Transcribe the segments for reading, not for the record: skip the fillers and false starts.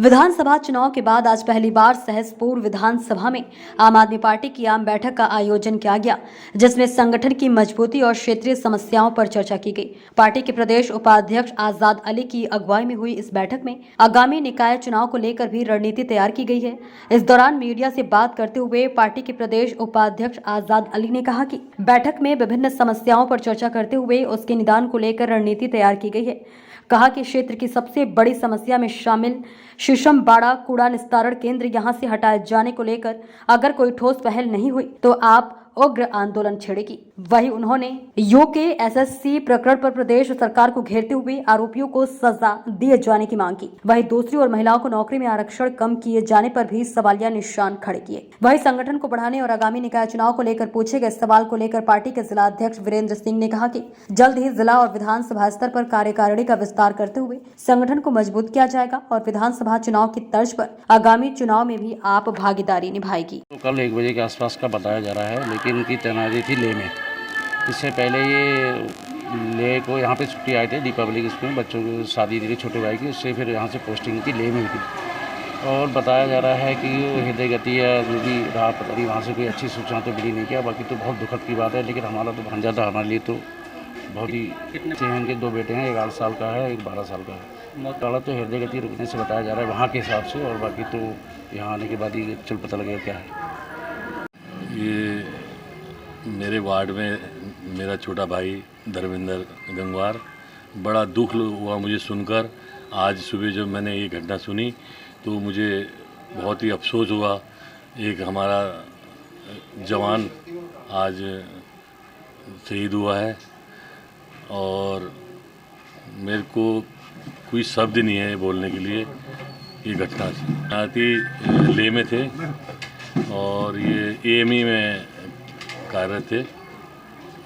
विधानसभा चुनाव के बाद आज पहली बार सहसपुर विधानसभा में आम आदमी पार्टी की आम बैठक का आयोजन किया गया, जिसमें संगठन की मजबूती और क्षेत्रीय समस्याओं पर चर्चा की गई। पार्टी के प्रदेश उपाध्यक्ष आजाद अली की अगुवाई में हुई इस बैठक में आगामी निकाय चुनाव को लेकर भी रणनीति तैयार की गई है। इस दौरान मीडिया से बात करते हुए पार्टी के प्रदेश उपाध्यक्ष आजाद अली ने कहा कि बैठक में विभिन्न समस्याओं पर चर्चा करते हुए उसके निदान को लेकर रणनीति तैयार की गई है। कहा कि क्षेत्र की सबसे बड़ी समस्या में शामिल शीशमबाड़ा कूड़ा निस्तारण केंद्र यहां से हटाए जाने को लेकर अगर कोई ठोस पहल नहीं हुई तो आप उग्र आंदोलन छेड़ेगी। वहीं उन्होंने यूके एसएससी प्रकरण पर प्रदेश सरकार को घेरते हुए आरोपियों को सजा दिए जाने की मांग की। वहीं दूसरी ओर महिलाओं को नौकरी में आरक्षण कम किए जाने पर भी सवालिया निशान खड़े किए। वहीं संगठन को बढ़ाने और आगामी निकाय चुनाव को लेकर पूछे गए सवाल को लेकर पार्टी के जिला अध्यक्ष वीरेंद्र सिंह ने कहा कि जल्द ही जिला और विधानसभा स्तर पर कार्यकारिणी का विस्तार करते हुए संगठन को मजबूत किया जाएगा और विधानसभा चुनाव की तर्ज पर आगामी चुनाव में भी आप भागीदारी निभाएगी। तो कल 1 बजे के आसपास का बताया जा रहा है, लेकिन उनकी तैनाती थी लेह में। इससे पहले ये लेह को यहाँ पे छुट्टी आए थे दीपावली की, उसमें बच्चों की शादी थी छोटे भाई की, उससे फिर यहाँ से पोस्टिंग की लेह में थी। और बताया जा रहा है कि हृदय गति या जो भी रहा पता नहीं, वहाँ से कोई अच्छी सूचना तो मिली नहीं। क्या बाकी तो बहुत दुखद की बात है, लेकिन हमारा तो भांजा था, हमारे लिए तो बहुत ही अच्छे हैं। इनके 2 बेटे हैं, एक 8 साल का है, एक 12 साल का है। काला तो हृदय गति रुकने से बताया जा रहा है वहाँ के हिसाब से, और बाकी तो यहाँ आने के बाद ही चल पता लगेगा क्या है। ये मेरे वार्ड में मेरा छोटा भाई धर्मेंद्र गंगवार, बड़ा दुख हुआ मुझे सुनकर। आज सुबह जब मैंने ये घटना सुनी तो मुझे बहुत ही अफसोस हुआ। एक हमारा जवान आज शहीद हुआ है और मेरे को कोई शब्द नहीं है बोलने के लिए। ये घटना आती लेह में थे और ये एएमई में कार्यरत थे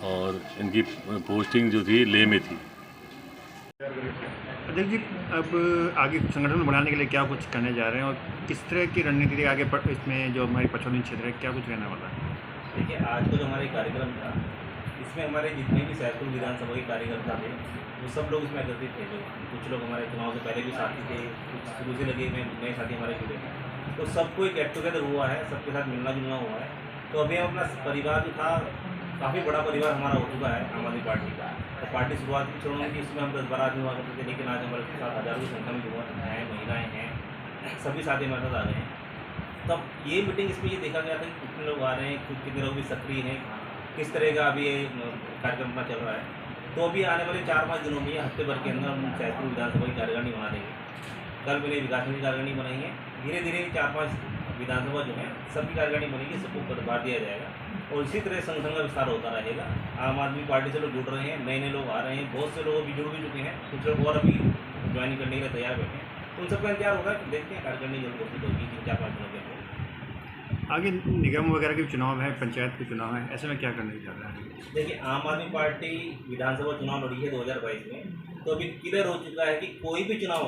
और इनकी पोस्टिंग जो थी लेह में थी। अध्यक्ष जी, अब आगे संगठन बढ़ाने के लिए क्या कुछ करने जा रहे हैं और किस तरह की रणनीति आगे इसमें जो हमारी पछौनी क्षेत्र है क्या कुछ रहने वाला है? देखिए, आज को जो हमारे कार्यक्रम था, इसमें हमारे जितने भी सहसपुर विधानसभा के कार्यकर्ता थे वो सब लोग इसमें एकत्रित थे। जो कुछ लोग हमारे चुनाव से पहले भी साथी थे, कुछ शुरू से लगे नए साथी हमारे जुड़े हैं, तो सबको एक गेट टुगेदर हुआ है, सबके साथ मिलना जुलना हुआ है। तो अभी हम अपना परिवार जो था, काफ़ी बड़ा परिवार हमारा हो चुका है आम आदमी पार्टी का। तो पार्टी शुरुआत की शुरू की इसमें हम 10-12 आदमी हुआ करते थे, लेकिन आज हमारे साथ हज़ारों की संख्या में युवा हैं, महिलाएँ हैं, सभी साथी हमारे साथ आ गए हैं। तब ये मीटिंग इसमें ये देखा गया था कि कितने लोग आ रहे हैं, कितने लोग भी सक्रिय हैं, किस तरह का अभी ये कार्यक्रम अपना चल रहा है। तो अभी आने वाले 4-5 दिनों में, हफ्ते भर के अंदर हम सहसपुर विधानसभा की कार्यकारिणी बना देंगे। कल मैंने विकास की कार्यकारिणी बनाई है। धीरे धीरे 4-5 विधानसभा जो है सबकी कार्यकारिणी बनेगी, सबको पदभार दिया जाएगा और इसी तरह संगठन का विस्तार होता रहेगा। आम आदमी पार्टी से लोग जुड़ रहे हैं, नए नए लोग आ रहे हैं, बहुत से लोग अभी जुड़ भी चुके हैं, कुछ लोग और अभी ज्वाइनिंग करने के लिए तैयार बैठे हैं। तो उन सबका इंतजार होगा कि देखते हैं कार्यकारिणी जल्द घोषित होगी 3-4-5 दिनों के अंदर। आगे निगम वगैरह के चुनाव है, पंचायत के चुनाव है, ऐसे में क्या करने जा रहा है? देखिए, आम आदमी पार्टी विधानसभा चुनाव लड़ी है 2022 में, तो अभी क्लियर हो चुका है कि कोई भी चुनाव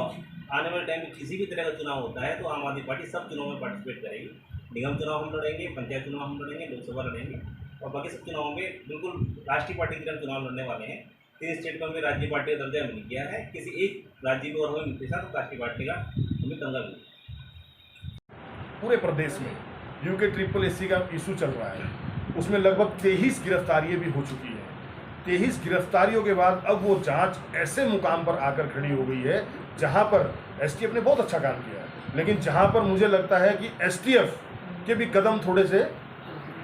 आने वाले टाइम में किसी भी तरह का चुनाव होता है तो आम आदमी पार्टी सब चुनाव में पार्टिसिपेट करेगी। निगम चुनाव हम लड़ेंगे, पंचायत चुनाव हम लड़ेंगे, लोकसभा लड़ेंगे और बाकी सब चुनावों में बिल्कुल राष्ट्रीय पार्टी की तरह चुनाव लड़ने वाले हैं। 3 स्टेट में हमें राज्य पार्टी का दर्जा मिल गया है, किसी एक राज्य में और हमें मिलते साथ राष्ट्रीय पार्टी का हमें दंगा मिला। पूरे प्रदेश में यूके SSS का इशू चल रहा है, उसमें लगभग 23 गिरफ्तारियाँ भी हो चुकी हैं। 23 गिरफ्तारियों के बाद अब वो जांच ऐसे मुकाम पर आकर खड़ी हो गई है जहां पर एसटीएफ ने बहुत अच्छा काम किया है, लेकिन जहां पर मुझे लगता है कि एसटीएफ के भी कदम थोड़े से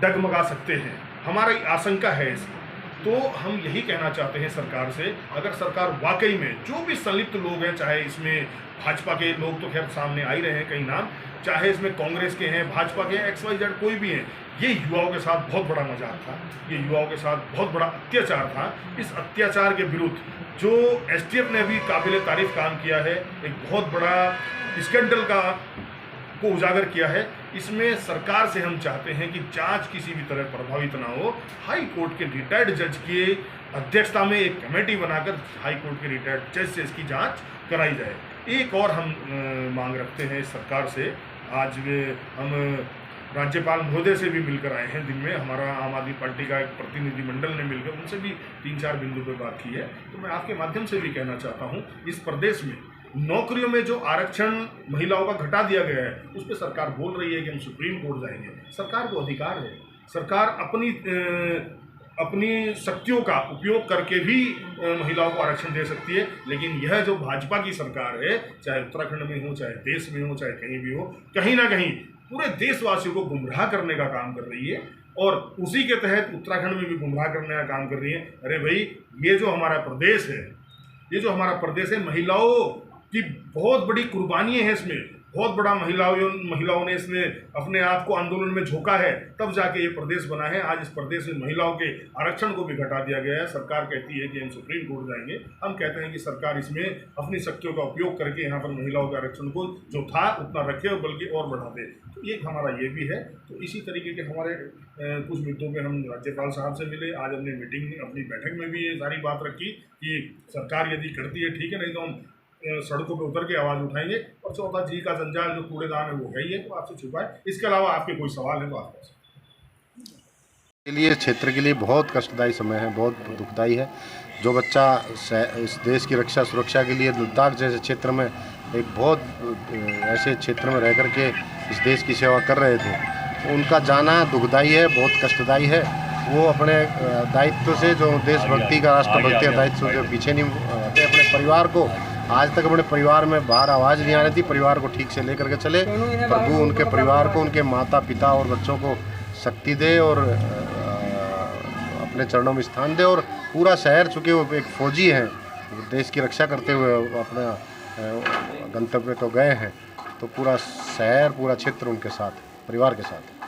डगमगा सकते हैं, हमारी आशंका है इसकी। तो हम यही कहना चाहते हैं सरकार से, अगर सरकार वाकई में जो भी संलिप्त लोग हैं, चाहे इसमें भाजपा के लोग तो खैर सामने आ ही रहे हैं कई नाम, चाहे इसमें कांग्रेस के हैं, भाजपा के हैं, XYZ कोई भी हैं, ये युवाओं के साथ बहुत बड़ा मजाक था, ये युवाओं के साथ बहुत बड़ा अत्याचार था। इस अत्याचार के विरुद्ध जो एसटीएफ ने भी काबिल तारीफ काम किया है, एक बहुत बड़ा स्कैंडल को उजागर किया है। इसमें सरकार से हम चाहते हैं कि जांच किसी भी तरह प्रभावित ना हो। हाई कोर्ट के रिटायर्ड जज की अध्यक्षता में एक कमेटी बनाकर हाई कोर्ट के रिटायर्ड जज से इसकी जांच कराई जाए। एक और हम मांग रखते हैं सरकार से, आज हम राज्यपाल महोदय से भी मिलकर आए हैं दिन में, हमारा आम आदमी पार्टी का एक प्रतिनिधिमंडल ने मिलकर उनसे भी 3-4 बिंदु पर बात की है। तो मैं आपके माध्यम से भी कहना चाहता हूँ, इस प्रदेश में नौकरियों में जो आरक्षण महिलाओं का घटा दिया गया है उस पर सरकार बोल रही है कि हम सुप्रीम कोर्ट जाएंगे। सरकार को अधिकार है, सरकार अपनी शक्तियों का उपयोग करके भी महिलाओं को आरक्षण दे सकती है। लेकिन यह जो भाजपा की सरकार है, चाहे उत्तराखंड में हो, चाहे देश में हो, चाहे कहीं भी हो, कहीं ना कहीं पूरे देशवासियों को गुमराह करने का काम कर रही है और उसी के तहत उत्तराखंड में भी गुमराह करने का काम कर रही है। अरे भाई, ये जो हमारा प्रदेश है, ये जो हमारा प्रदेश है, महिलाओं की बहुत बड़ी कुर्बानियाँ हैं इसमें, बहुत बड़ा महिलाओं ने इसमें अपने आप को आंदोलन में झोंका है, तब जाके ये प्रदेश बना है। आज इस प्रदेश में महिलाओं के आरक्षण को भी घटा दिया गया है। सरकार कहती है कि हम सुप्रीम कोर्ट जाएंगे। हम कहते हैं कि सरकार इसमें अपनी शक्तियों का उपयोग करके यहाँ पर महिलाओं के आरक्षण को जो था उतना रखे और बल्कि और बढ़ा दे। तो ये हमारा ये भी है। तो इसी तरीके के हमारे कुछ मुद्दों पर हम राज्यपाल साहब से मिले। आज हमने मीटिंग में, अपनी बैठक में भी ये सारी बात रखी कि सरकार यदि करती है ठीक है, नहीं तो हम सड़कों पे उतर के आवाज़ उठाएंगे। और चौथा, जी का जंजाल जो कूड़ेदान है वो है ही है, तो आपसे छुपाए। इसके अलावा आपके कोई सवाल है तो आप पूछ सकते हैं। के लिए क्षेत्र के लिए बहुत कष्टदायी समय है, बहुत दुखदायी है। जो बच्चा इस देश की रक्षा सुरक्षा के लिए लद्दाख जैसे क्षेत्र में एक बहुत ऐसे क्षेत्र में रह कर के इस देश की सेवा कर रहे थे, उनका जाना दुखदायी है, बहुत कष्टदायी है। वो अपने दायित्व से, जो देशभक्ति का, राष्ट्रभक्ति का दायित्व से पीछे नहीं हटे। अपने परिवार को, आज तक अपने परिवार में बाहर आवाज़ नहीं आ रही थी, परिवार को ठीक से लेकर के चले। प्रभु उनके परिवार को, उनके माता पिता और बच्चों को शक्ति दे और अपने चरणों में स्थान दे। और पूरा शहर, चूँकि वो एक फौजी हैं, देश की रक्षा करते हुए अपना गंतव्य को गए हैं, तो पूरा शहर, पूरा क्षेत्र उनके साथ, परिवार के साथ।